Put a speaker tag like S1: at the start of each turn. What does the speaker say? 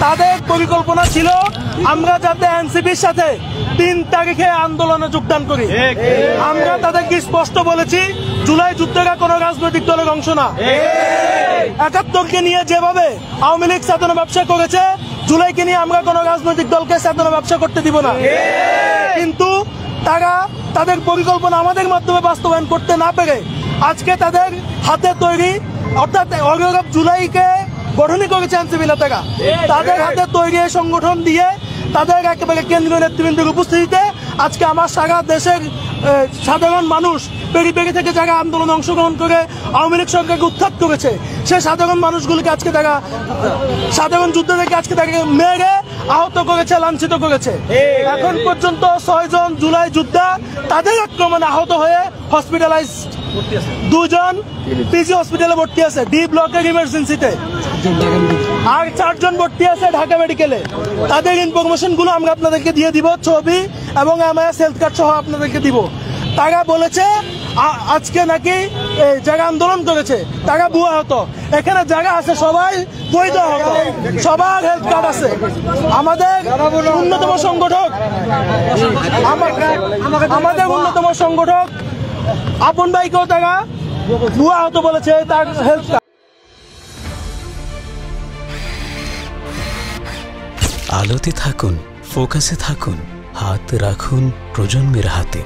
S1: তাদের পরিকল্পনা ছিল আমরা যাতে এনসিপির সাথে 3 তারিখে আন্দোলনে যোগদান করি। আমরা তাদেরকে স্পষ্ট বলেছি জুলাই যুদ্ধের কোনো রাজনৈতিক দলের অংশ না। ৭১কে নিয়ে যেভাবে আওয়ামী লীগ চেতনা ব্যবসা করেছে, জুলাইকে নিয়ে আমরা কোনো রাজনৈতিক দলকে চেতনা ব্যবসা করতে দিব না। কিন্তু তারা তাদের পরিকল্পনা আমাদের মাধ্যমে বাস্তবায়ন করতে না পেরে আজকে তাদের হাতে তৈরি, অর্থাৎ অগ্রগাম জুলাইকে গঠনই করেছে এনসিপি নেতারা, তাদের হাতে তৈরি সংগঠন দিয়ে তাদের একেবারে কেন্দ্রীয় নেতৃবৃন্দের উপস্থিতিতে আজকে আমার সারা দেশের সাধারণ মানুষ পেরি থেকে যারা আন্দোলনে অংশগ্রহণ করে আওয়ামী লীগ সরকারকে উৎখাত করেছে, সেই সাধারণ মানুষগুলিকে আজকে তারা সাধারণ যুদ্ধ থেকে আজকে তাকে মেরে আহত করেছে, লাঞ্ছিত করেছে। এখন পর্যন্ত 6 জন জুলাই যোদ্ধা তাদের আক্রমণে আহত হয়ে হসপিটালাইজ, 2 জন পিজি হসপিটালে ভর্তি আছে ডি ব্লকের ইমার্জেন্সিতে, আর 4 জন ভর্তি আছে ঢাকা মেডিকেলে। তাদের ইনফরমেশন গুলো আমরা আপনাদেরকে দিয়ে দিব, ছবি এবং এমআইএস হেলথ কার্ড সহ আপনাদেরকে দিব। তারা বলেছে আজকে নাকি যারা আন্দোলন করেছে তারা ভুয়া হতো, এখানে যারা আছে সবাই বৈধ হতো, সবার হেলথ কার্ড আছে। আমাদের অন্যতম সংগঠক আপন ভাইকেও তারা ভুয়া হতো বলেছে তার হেলথ কার্ড।
S2: আলোতে থাকুন, ফোকাসে থাকুন, হাত রাখুন প্রজন্মের হাতে।